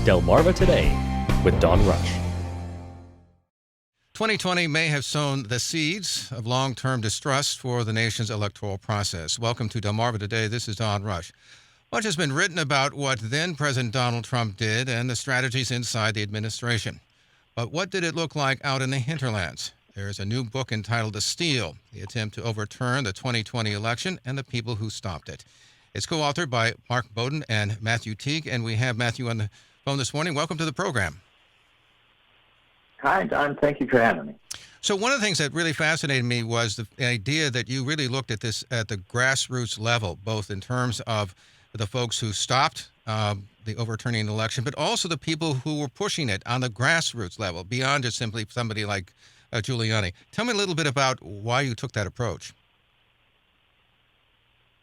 Delmarva Today with Don Rush. 2020 may have sown the seeds of long-term distrust for the nation's electoral process. Welcome to Delmarva Today. This is Don Rush. Much has been written about what then-President Donald Trump did and the strategies inside the administration. But what did it look like out in the hinterlands? There's a new book entitled The Steal, the attempt to overturn the 2020 election and the people who stopped it. It's co-authored by Mark Bowden and Mathew Teague, and we have Mathew on the phone this morning. Welcome to the program. Hi, Don. Thank you for having me. So one of the things that really fascinated me was the idea that you really looked at this at the grassroots level, both in terms of the folks who stopped the overturning election, but also the people who were pushing it on the grassroots level, beyond just simply somebody like Giuliani. Tell me a little bit about why you took that approach.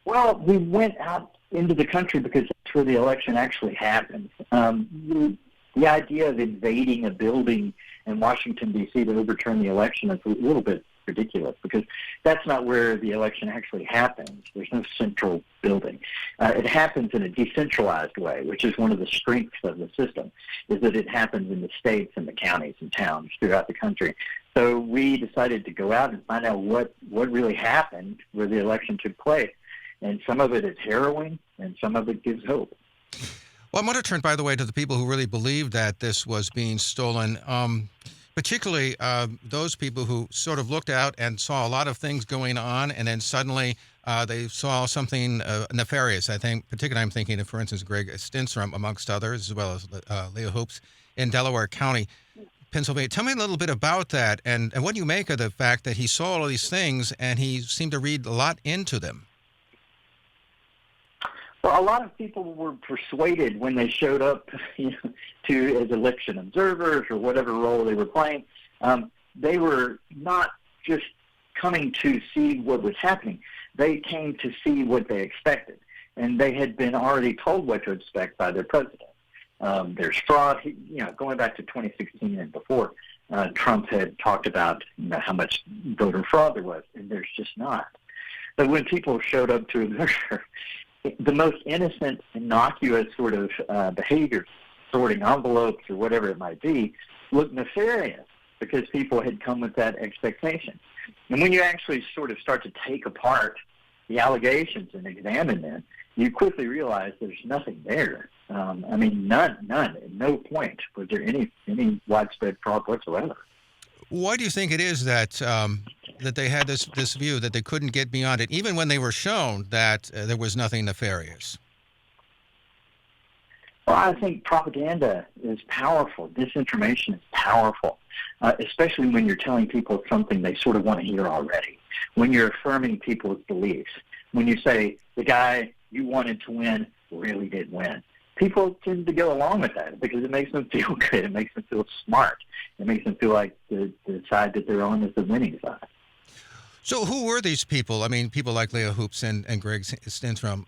Well, we went out into the country because that's where the election actually happens. The idea of invading a building in Washington, D.C. to overturn the election is a little bit ridiculous because that's not where the election actually happens. There's no central building. It happens in a decentralized way, which is one of the strengths of the system, is that it happens in the states and the counties and towns throughout the country. So we decided to go out and find out what really happened where the election took place. And some of it is harrowing, and some of it gives hope. Well, I want to turn, by the way, to the people who really believed that this was being stolen, particularly those people who sort of looked out and saw a lot of things going on, and then suddenly they saw something nefarious. I think, particularly I'm thinking of, for instance, Greg Stenstrom, amongst others, as well as Leah Hoops in Delaware County, Pennsylvania. Tell me a little bit about that, and what do you make of the fact that he saw all of these things, and he seemed to read a lot into them? Well, a lot of people were persuaded when they showed up to as election observers or whatever role they were playing. They were not just coming to see what was happening. They came to see what they expected, and they had been already told what to expect by their president. There's fraud. Going back to 2016 and before, Trump had talked about how much voter fraud there was, and there's just not. But when people showed up to observe, the most innocent, innocuous sort of behavior, sorting envelopes or whatever it might be, looked nefarious because people had come with that expectation. And when you actually sort of start to take apart the allegations and examine them, you quickly realize there's nothing there. None. At no point was there any widespread fraud whatsoever. Why do you think it is that that they had this view that they couldn't get beyond it, even when they were shown that there was nothing nefarious? Well, I think propaganda is powerful. Disinformation is powerful, especially when you're telling people something they sort of want to hear already, when you're affirming people's beliefs, when you say the guy you wanted to win really did win. People tend to go along with that because it makes them feel good. It makes them feel smart. It makes them feel like the side that they're on is the winning side. So who were these people? I mean, people like Leah Hoops and Greg Stenstrom.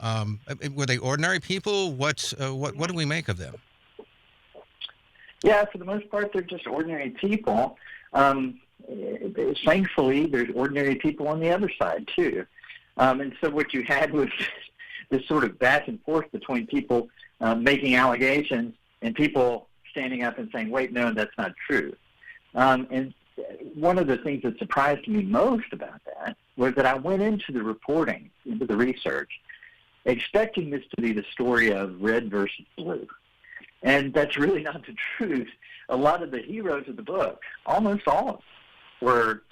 Were they ordinary people? What do we make of them? Yeah, for the most part, they're just ordinary people. Thankfully, there's ordinary people on the other side, too. And so what you had was this sort of back and forth between people making allegations and people standing up and saying, wait, no, that's not true. And one of the things that surprised me most about that was that I went into the reporting, into the research, expecting this to be the story of red versus blue. And that's really not the truth. A lot of the heroes of the book, almost all of them, were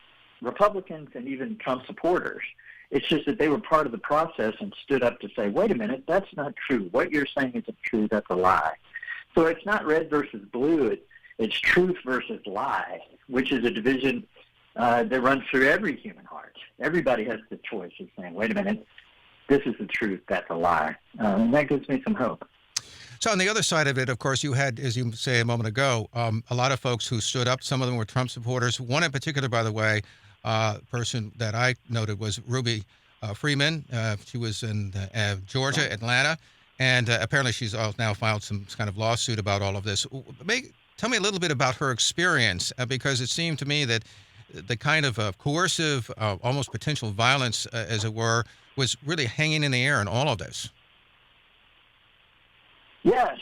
Republicans and even Trump supporters. It's just that they were part of the process and stood up to say, wait a minute, that's not true. What you're saying isn't true. That's a lie. So it's not red versus blue. It's truth versus lie, which is a division that runs through every human heart. Everybody has the choice of saying, wait a minute, this is the truth. That's a lie. And that gives me some hope. So on the other side of it, of course, you had, as you say a moment ago, a lot of folks who stood up. Some of them were Trump supporters. One in particular, by the way, person that I noted was Ruby Freeman. She was in Georgia, Atlanta, and apparently she's now filed some kind of lawsuit about all of this. Tell me a little bit about her experience, because it seemed to me that the kind of coercive, almost potential violence, as it were, was really hanging in the air in all of this. Yeah,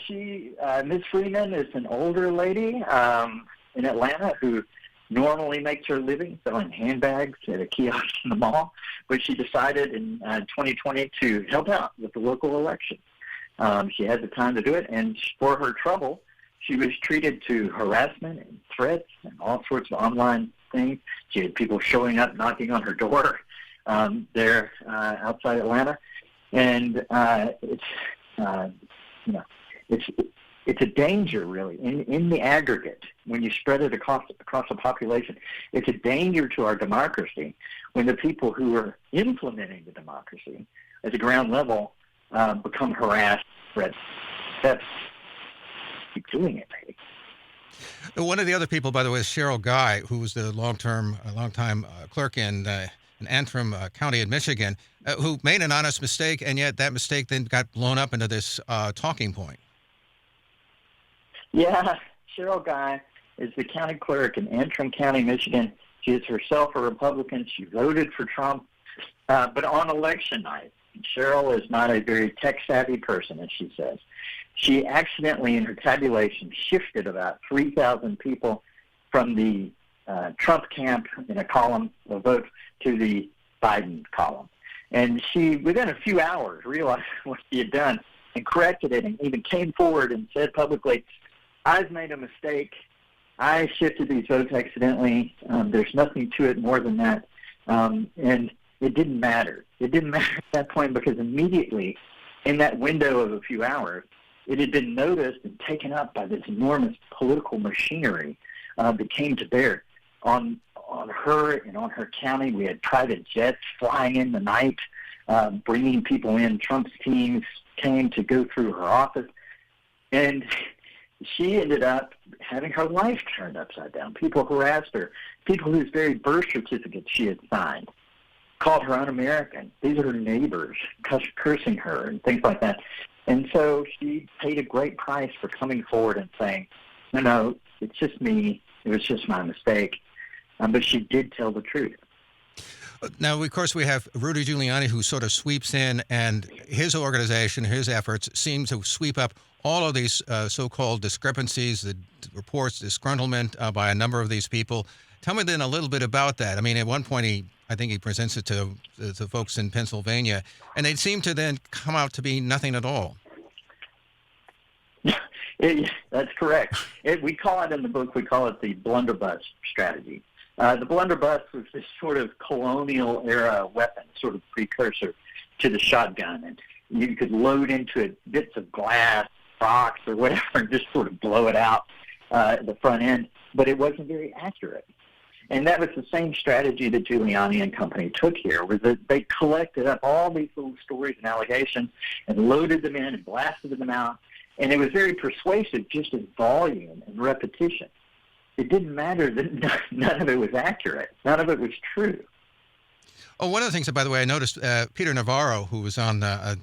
Ms. Freeman is an older lady in Atlanta who normally makes her living selling handbags at a kiosk in the mall, but she decided in 2020 to help out with the local election. She had the time to do it, and for her trouble, she was treated to harassment and threats and all sorts of online things. She had people showing up, knocking on her door there outside Atlanta, and it's a danger, really, in the aggregate. When you spread it across the population, it's a danger to our democracy when the people who are implementing the democracy at the ground level become harassed, threats. Keep doing it, maybe. One of the other people, by the way, is Cheryl Guy, who was the long-time clerk in Antrim County in Michigan, who made an honest mistake, and yet that mistake then got blown up into this talking point. Yeah, Cheryl Guy is the county clerk in Antrim County, Michigan. She is herself a Republican. She voted for Trump. But on election night, Cheryl is not a very tech-savvy person, as she says. She accidentally, in her tabulation, shifted about 3,000 people from the Trump camp in a column of votes to the Biden column. And she, within a few hours, realized what she had done and corrected it and even came forward and said publicly, I've made a mistake. I shifted these votes accidentally. There's nothing to it more than that. And it didn't matter. It didn't matter at that point because immediately in that window of a few hours, it had been noticed and taken up by this enormous political machinery that came to bear on her and on her county. We had private jets flying in the night, bringing people in. Trump's teams came to go through her office. And she ended up having her life turned upside down. People harassed her. People whose very birth certificates she had signed called her un-American. These are her neighbors cursing her and things like that. And so she paid a great price for coming forward and saying, no, it's just me. It was just my mistake. But she did tell the truth. Now, of course, we have Rudy Giuliani, who sort of sweeps in, and his organization, his efforts, seem to sweep up all of these so-called discrepancies, the reports, disgruntlement by a number of these people. Tell me then a little bit about that. I mean, at one point, I think he presents it to the folks in Pennsylvania, and they seem to then come out to be nothing at all. That's correct. We call it in the book, we call it the blunderbuss strategy. The blunderbuss was this sort of colonial-era weapon, sort of precursor to the shotgun. And you could load into it bits of glass, rocks, or whatever, and just sort of blow it out at the front end. But it wasn't very accurate. And that was the same strategy that Giuliani and company took here, was that they collected up all these little stories and allegations and loaded them in and blasted them out. And it was very persuasive just in volume and repetition. It didn't matter that none of it was accurate. None of it was true. Oh, one of the things that, by the way, I noticed Peter Navarro, who was on, I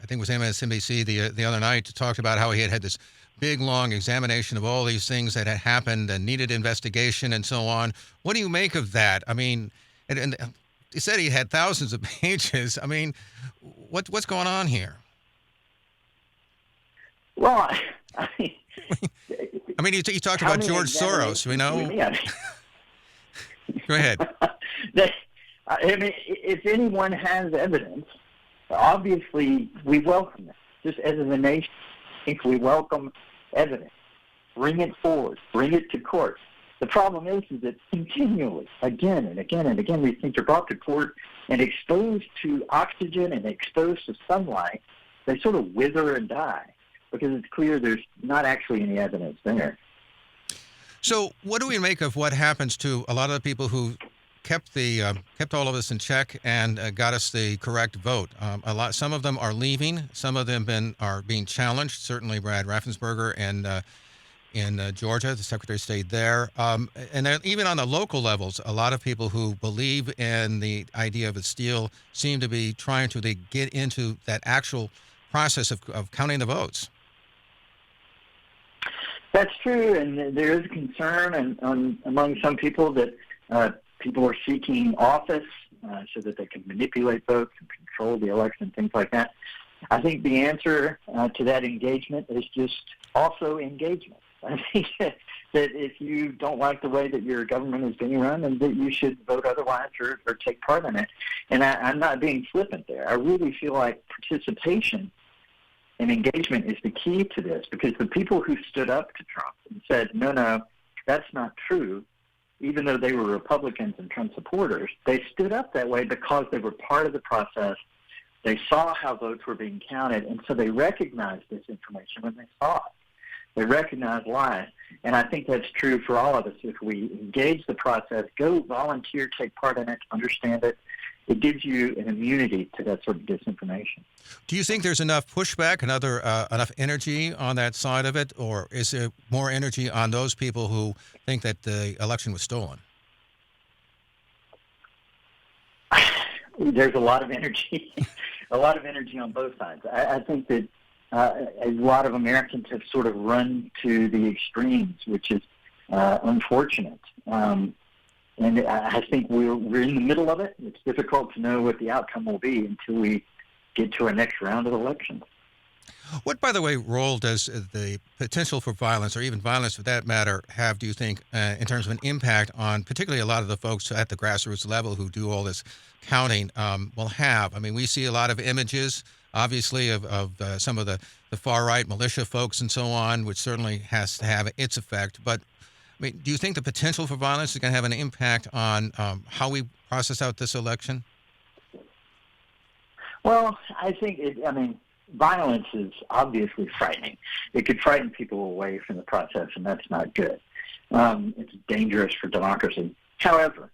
think it was MSNBC the other night, talked about how he had this big, long examination of all these things that had happened and needed investigation and so on. What do you make of that? I mean, and he said he had thousands of pages. I mean, what's going on here? Well, I mean, he talked about George Soros, you know? Go ahead. I mean, if anyone has evidence, obviously we welcome it. Just as a nation, I think we welcome evidence. Bring it forward. Bring it to court. The problem is that continually, again and again and again, these things are brought to court and exposed to oxygen and exposed to sunlight. They sort of wither and die because it's clear there's not actually any evidence there. So what do we make of what happens to a lot of the people who kept all of us in check and got us the correct vote? Some of them are leaving. Some of them are being challenged. Certainly, Brad Raffensperger in Georgia, the Secretary of State there, and even on the local levels, a lot of people who believe in the idea of a steal seem to be trying to get into that actual process of counting the votes. That's true, and there is a concern among some people that people are seeking office so that they can manipulate votes and control the election, things like that. I think the answer to that engagement is just also engagement. I think that if you don't like the way that your government is being run, and that you should vote otherwise or take part in it. And I'm not being flippant there. I really feel like participation and engagement is the key to this, because the people who stood up to Trump and said, no, that's not true, even though they were Republicans and Trump supporters, they stood up that way because they were part of the process. They saw how votes were being counted, and so they recognized this information when they saw it. They recognized lies, and I think that's true for all of us. If we engage the process, go volunteer, take part in it, understand it, it gives you an immunity to that sort of disinformation. Do you think there's enough pushback and enough energy on that side of it, or is there more energy on those people who think that the election was stolen? There's a lot of energy, a lot of energy on both sides. I think that a lot of Americans have sort of run to the extremes, which is unfortunate. And I think we're in the middle of it. It's difficult to know what the outcome will be until we get to our next round of elections. What, by the way, role does the potential for violence, or even violence for that matter, have, do you think, in terms of an impact on particularly a lot of the folks at the grassroots level who do all this counting will have? I mean, we see a lot of images, obviously, of some of the far-right militia folks and so on, which certainly has to have its effect. But, I mean, do you think the potential for violence is going to have an impact on how we process out this election? Well, I think violence is obviously frightening. It could frighten people away from the process, and that's not good. It's dangerous for democracy. However,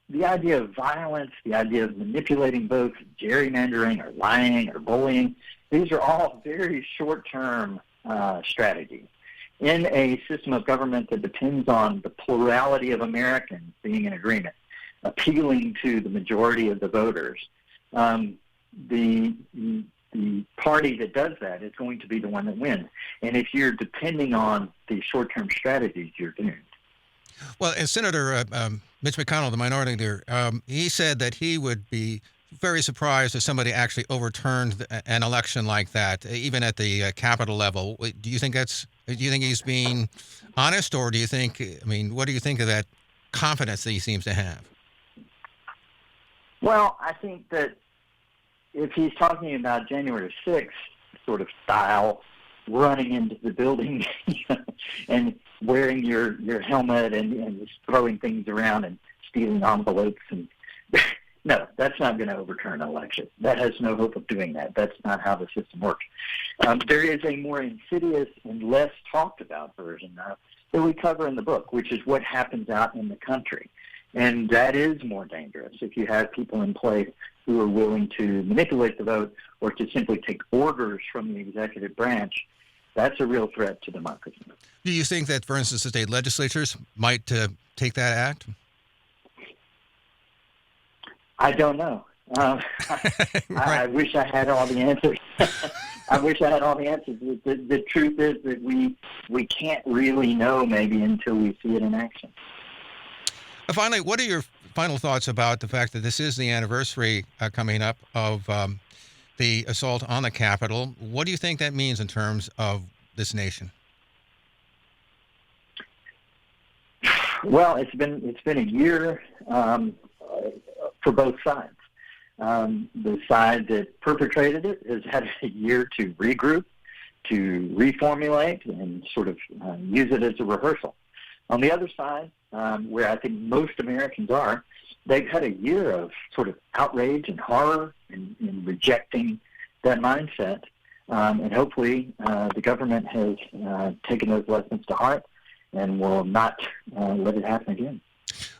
the idea of violence, the idea of manipulating votes, gerrymandering or lying or bullying, these are all very short-term strategies. In a system of government that depends on the plurality of Americans being in agreement, appealing to the majority of the voters, the party that does that is going to be the one that wins. And if you're depending on the short-term strategies, you're doomed. Well, and Senator Mitch McConnell, the minority leader, he said that he would be very surprised if somebody actually overturned an election like that, even at the Capitol level. Do you think he's being honest, or do you think, what do you think of that confidence that he seems to have? Well, I think that if he's talking about January 6th sort of style, running into the building and wearing your helmet and just throwing things around and stealing envelopes, and no, that's not going to overturn an election. That has no hope of doing that. That's not how the system works. There is a more insidious and less talked about version that we cover in the book, which is what happens out in the country. And that is more dangerous if you have people in place who are willing to manipulate the vote or to simply take orders from the executive branch. That's a real threat to democracy. Do you think that, for instance, the state legislatures might take that act? I don't know. Right. I wish I had all the answers. I wish I had all the answers. The truth is that we can't really know maybe until we see it in action. Finally, what are your final thoughts about the fact that this is the anniversary coming up of the assault on the Capitol? What do you think that means in terms of this nation? Well, it's been a year for both sides. The side that perpetrated it has had a year to regroup, to reformulate, and sort of use it as a rehearsal. On the other side, where I think most Americans are, they've had a year of sort of outrage and horror and rejecting that mindset. And hopefully the government has taken those lessons to heart and will not let it happen again.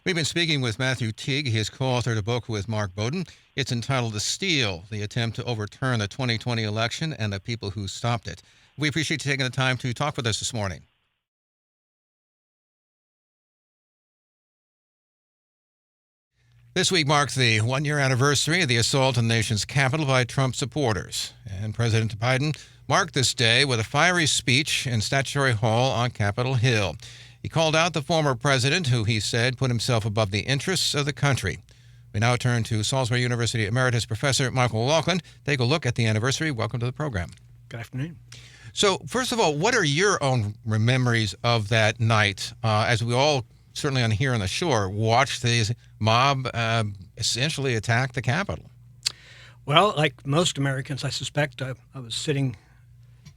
We've been speaking with Mathew Teague. He has co-authored a book with Mark Bowden. It's entitled The Steal, the attempt to overturn the 2020 election and the people who stopped it. We appreciate you taking the time to talk with us this morning. This week marks the one-year anniversary of the assault on the nation's capital by Trump supporters. And President Biden marked this day with a fiery speech in Statuary Hall on Capitol Hill. He called out the former president, who he said put himself above the interests of the country. We now turn to Salisbury University Emeritus Professor Michael Laughlin. Take a look at the anniversary. Welcome to the program. Good afternoon. So, first of all, what are your own memories of that night, as we all, certainly on here on the shore, watched the mob essentially attack the Capitol? Well, like most Americans, I suspect, I was sitting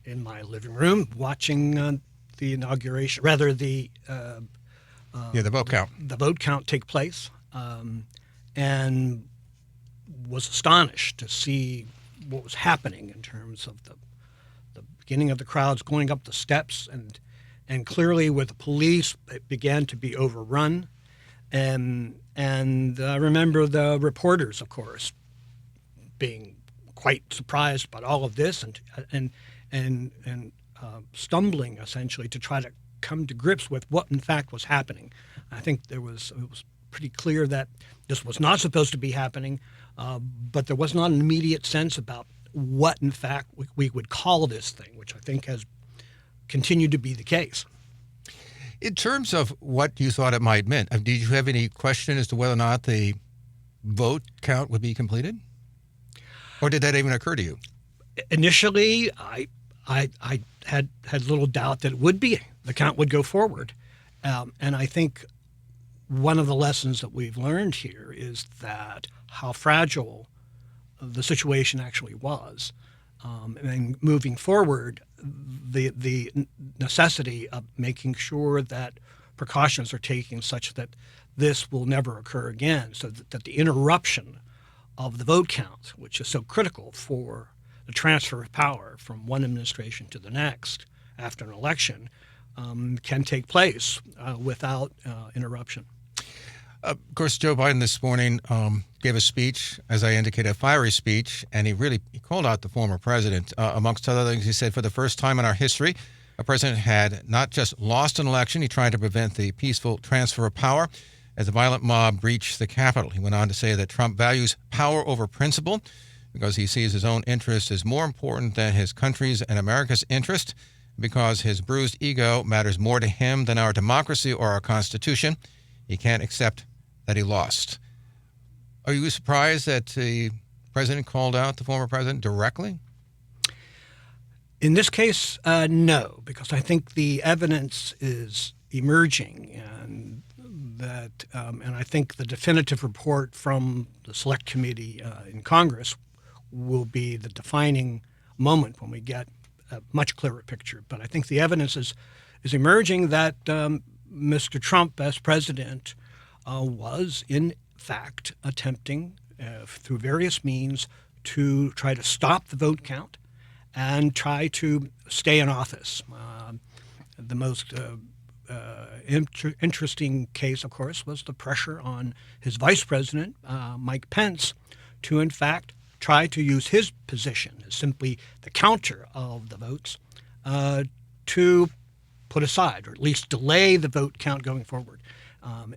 in my living room watching the inauguration, rather the vote count. The vote count take place, and was astonished to see what was happening in terms of the beginning of the crowds going up the steps, and clearly with the police, it began to be overrun, and I remember the reporters, of course, being quite surprised about all of this and stumbling essentially to try to come to grips with what in fact was happening. I think it was pretty clear that this was not supposed to be happening, but there was not an immediate sense about what in fact we would call this thing, which I think has continued to be the case. In terms of what you thought it might mean, did you have any question as to whether or not the vote count would be completed? Or did that even occur to you? Initially, I had little doubt that it would be. The count would go forward. And I think one of the lessons that we've learned here is that how fragile the situation actually was. And moving forward, the necessity of making sure that precautions are taken such that this will never occur again, so that the interruption of the vote count, which is so critical for the transfer of power from one administration to the next after an election, can take place without interruption. Of course, Joe Biden this morning gave a speech, as I indicated, a fiery speech, and he called out the former president. Amongst other things, he said, for the first time in our history, a president had not just lost an election, he tried to prevent the peaceful transfer of power as a violent mob breached the Capitol. He went on to say that Trump values power over principle because he sees his own interest as more important than his country's and America's interest, because his bruised ego matters more to him than our democracy or our Constitution. He can't accept that he lost. Are you surprised that the president called out the former president directly? In this case, no, because I think the evidence is emerging, and I think the definitive report from the Select Committee in Congress will be the defining moment when we get a much clearer picture. But I think the evidence is emerging that Mr. Trump, as president, was in fact attempting through various means to try to stop the vote count and try to stay in office. The most interesting case, of course, was the pressure on his vice president, Mike Pence, to in fact try to use his position as simply the counter of the votes to put aside, or at least delay the vote count going forward.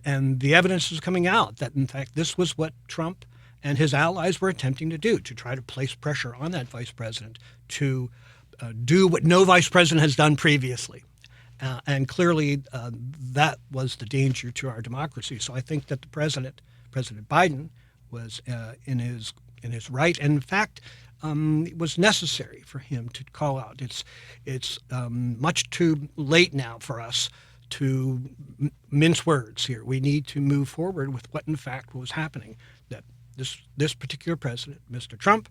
And the evidence is coming out that, in fact, this was what Trump and his allies were attempting to do, to try to place pressure on that vice president to do what no vice president has done previously. And clearly that was the danger to our democracy. So I think that the President Biden, was in his right. And in fact, it was necessary for him to call out. It's much too late now for us to mince words here. We need to move forward with what in fact was happening. That this particular president, Mr. Trump,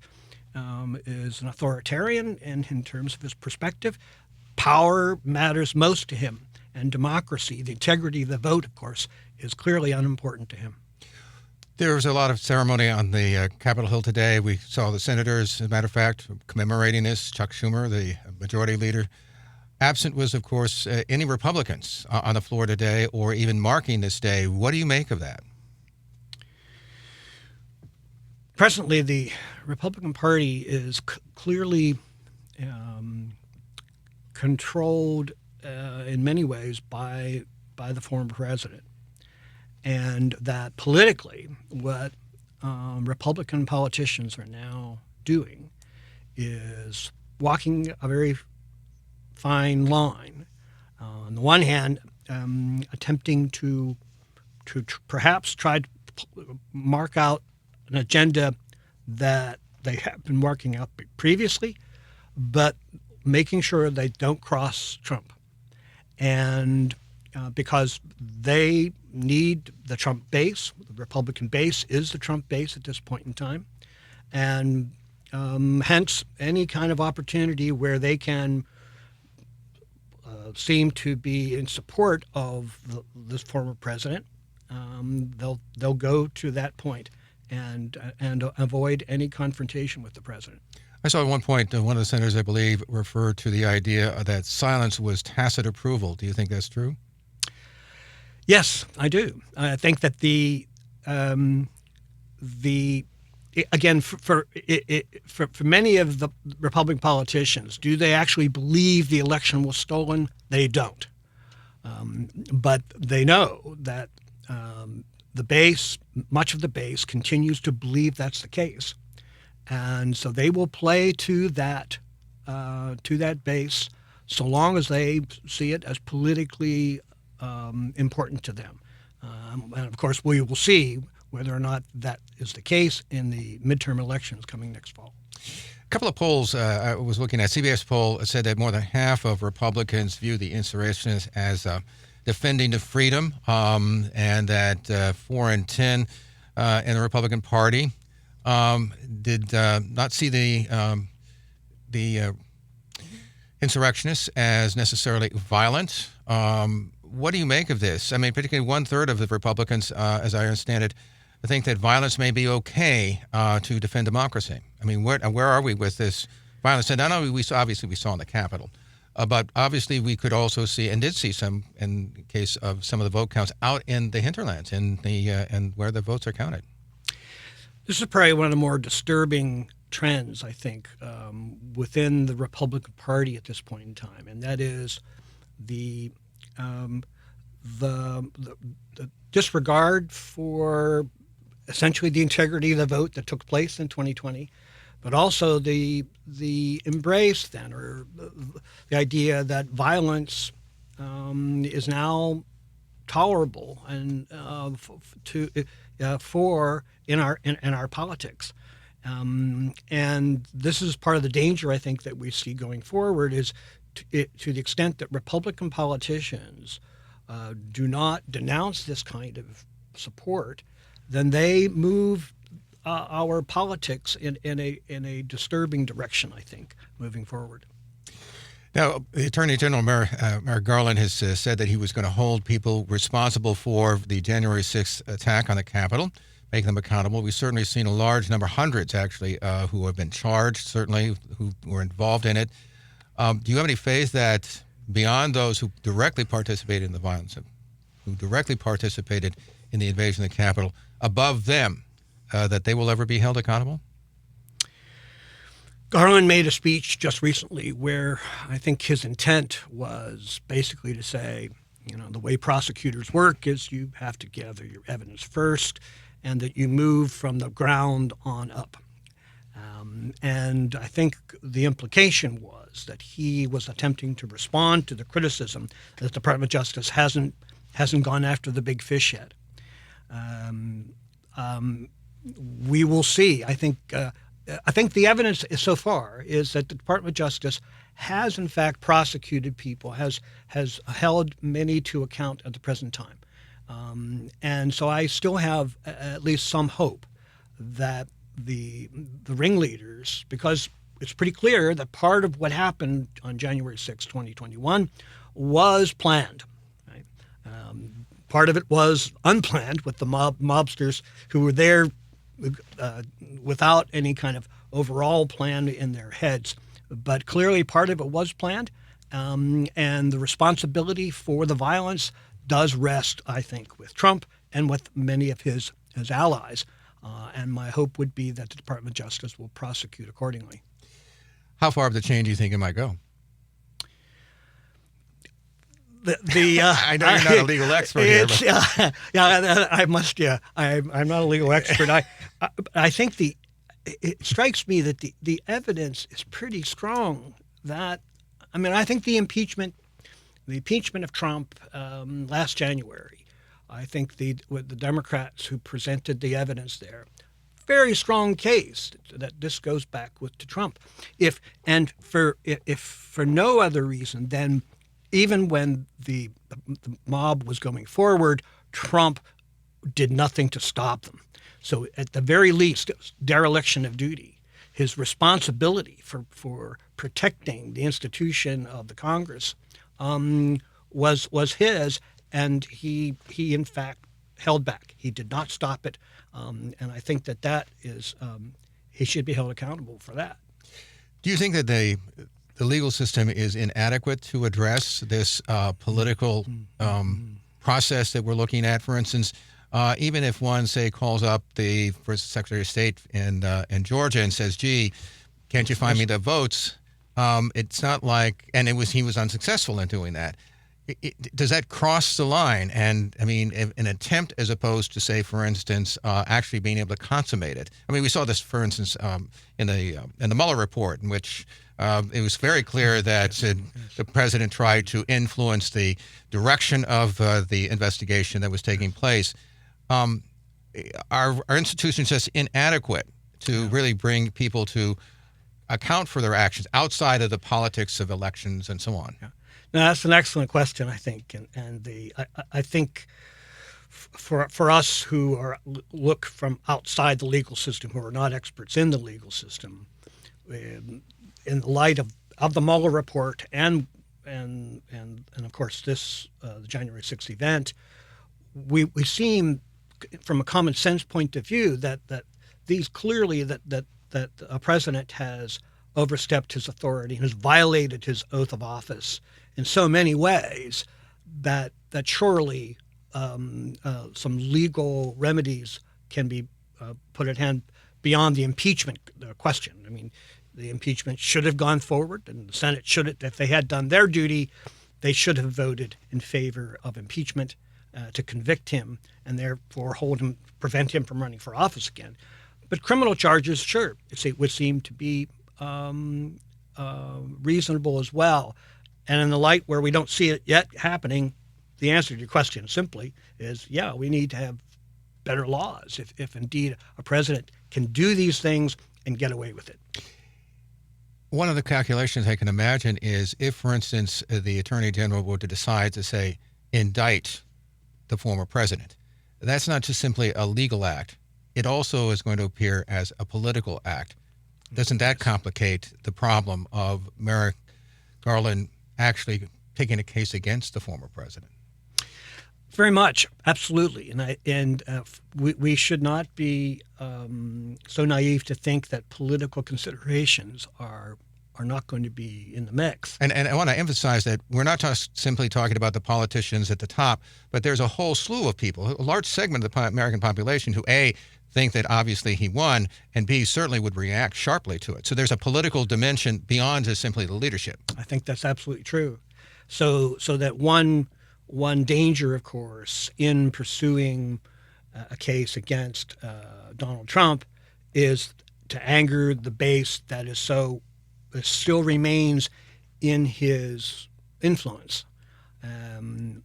is an authoritarian, and in terms of his perspective, power matters most to him, and democracy, the integrity of the vote, of course, is clearly unimportant to him. There was a lot of ceremony on the Capitol Hill today. We saw the senators, as a matter of fact, commemorating this. Chuck Schumer, the majority leader. Absent was, of course, any Republicans on the floor today, or even marking this day. What do you make of that? Presently, the Republican Party is clearly controlled in many ways by the former president. And that politically, what Republican politicians are now doing is walking a very fine line. On the one hand, attempting to perhaps try to mark out an agenda that they have been marking out previously, but making sure they don't cross Trump. And because they need the Trump base, the Republican base is the Trump base at this point in time, and hence any kind of opportunity where they can seem to be in support of this former president, they'll go to that point and avoid any confrontation with the president. I saw at one point one of the senators, I believe, referred to the idea that silence was tacit approval. Do you think that's true? Yes, I do. I think that again, for many of the Republican politicians, do they actually believe the election was stolen? They don't. But they know that the base, much of the base, continues to believe that's the case. And so they will play to that base so long as they see it as politically important to them. And of course, we will see whether or not that is the case in the midterm elections coming next fall. A couple of polls I was looking at. CBS poll said that more than half of Republicans view the insurrectionists as defending the freedom, and that 4 in 10 in the Republican Party did not see the insurrectionists as necessarily violent. What do you make of this? I mean, particularly 1/3 of the Republicans, as I understand it, think that violence may be okay to defend democracy. I mean, where are we with this violence? And not only we saw in the Capitol, but obviously we could also see and did see some, in the case of some of the vote counts, out in the hinterlands and where the votes are counted. This is probably one of the more disturbing trends, I think, within the Republican Party at this point in time, and that is the disregard for essentially the integrity of the vote that took place in 2020, but also the embrace then, or the idea that violence is now tolerable and for in our politics. And this is part of the danger, I think, that we see going forward is to the extent that Republican politicians do not denounce this kind of support, then they move our politics in a disturbing direction, I think, moving forward. Now, the Attorney General, Merrick Garland, has said that he was going to hold people responsible for the January 6th attack on the Capitol, make them accountable. We've certainly seen a large number, hundreds actually, who have been charged, certainly, who were involved in it. Do you have any faith that beyond those who directly participated in the violence, who directly participated in the invasion of the Capitol, above them, that they will ever be held accountable? Garland made a speech just recently where I think his intent was basically to say, the way prosecutors work is you have to gather your evidence first and that you move from the ground on up. And I think the implication was that he was attempting to respond to the criticism that the Department of Justice hasn't gone after the big fish yet. We will see. I think the evidence so far is that the Department of Justice has in fact prosecuted people, has held many to account at the present time. And so I still have at least some hope that the ringleaders, because it's pretty clear that part of what happened on January 6, 2021 was planned. Right? Part of it was unplanned with the mobsters who were there without any kind of overall plan in their heads. But clearly part of it was planned, and the responsibility for the violence does rest, I think, with Trump and with many of his allies. And my hope would be that the Department of Justice will prosecute accordingly. How far up the chain do you think it might go? I know you're not a legal expert here. I must. Yeah, I'm not a legal expert. I think it strikes me that the evidence is pretty strong. I think the impeachment of Trump last January I think with the Democrats who presented the evidence there, very strong case that this goes back to Trump. If for no other reason than even when the mob was going forward, Trump did nothing to stop them. So at the very least, it was dereliction of duty. His responsibility for protecting the institution of the Congress was his, and he in fact held back. He did not stop it, and I think that is he should be held accountable for that. Do you think that the legal system is inadequate to address this political process that we're looking at? For instance, even if one, say, calls up the first Secretary of State in Georgia and says, "Gee, can't you find me the votes?" It's not like, and he was unsuccessful in doing that. Does that cross the line? And I mean, an attempt as opposed to, say, for instance, actually being able to consummate it. I mean, we saw this, for instance, in the Mueller report, in which it was very clear that the president tried to influence the direction of the investigation that was taking place. Our institutions just inadequate to really bring people to account for their actions outside of the politics of elections and so on. Yeah. Now, that's an excellent question, I think, and I think for us who look from outside the legal system, who are not experts in the legal system, in the light of the Mueller report and of course this the January 6th event, we seem, from a common sense point of view, that these clearly that a president has overstepped his authority and has violated his oath of office in so many ways that surely some legal remedies can be put at hand beyond the impeachment question. I mean, the impeachment should have gone forward, and the Senate should have, if they had done their duty, they should have voted in favor of impeachment to convict him and therefore prevent him from running for office again. But criminal charges, sure, it would seem to be reasonable as well. And in the light where we don't see it yet happening, the answer to your question simply is, yeah, we need to have better laws if indeed a president can do these things and get away with it. One of the calculations I can imagine is if, for instance, the Attorney General were to decide to, say, indict the former president, that's not just simply a legal act. It also is going to appear as a political act. Doesn't that complicate the problem of Merrick Garland actually taking a case against the former president? Very much, absolutely, and we should not be so naive to think that political considerations are not going to be in the mix. And I want to emphasize that we're not simply talking about the politicians at the top, but there's a whole slew of people, a large segment of the American population who, A, think that obviously he won, and B, certainly would react sharply to it. So there's a political dimension beyond just simply the leadership. I think that's absolutely true. So that one danger, of course, in pursuing a case against Donald Trump is to anger the base that still remains in his influence. And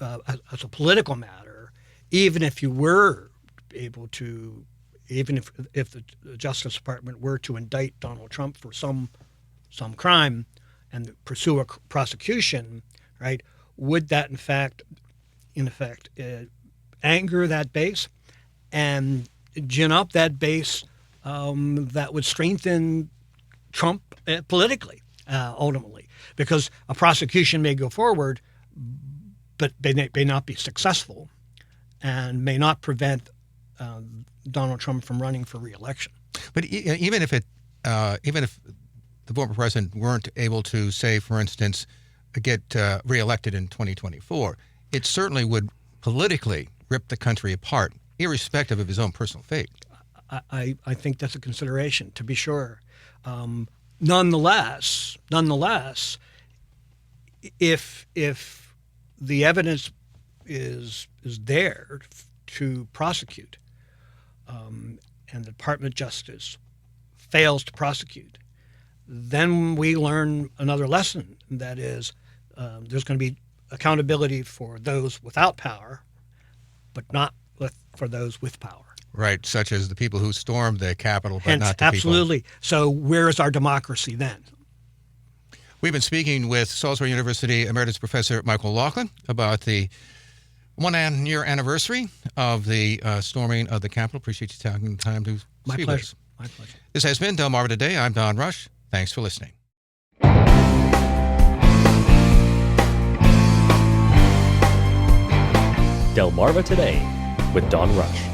as a political matter, even if you were able to, even if the Justice Department were to indict Donald Trump for some crime and pursue a prosecution, right, would that in effect anger that base and gin up that base that would strengthen Trump politically, ultimately, because a prosecution may go forward, but may not be successful and may not prevent Donald Trump from running for re-election. But even if the former president weren't able to, say, for instance, get re-elected in 2024, it certainly would politically rip the country apart, irrespective of his own personal fate. I think that's a consideration, to be sure. Nonetheless, if the evidence is there to prosecute, and the Department of Justice fails to prosecute, then we learn another lesson, and that is there's going to be accountability for those without power, but not for those with power. Right, such as the people who stormed the Capitol, but Hence, not the absolutely. So where is our democracy then? We've been speaking with Salisbury University Emeritus Professor Michael Laughlin about the 1 year anniversary of the storming of the Capitol. Appreciate you taking the time to My speak pleasure. with us. My pleasure. This has been Delmarva Today. I'm Don Rush. Thanks for listening. Delmarva Today with Don Rush.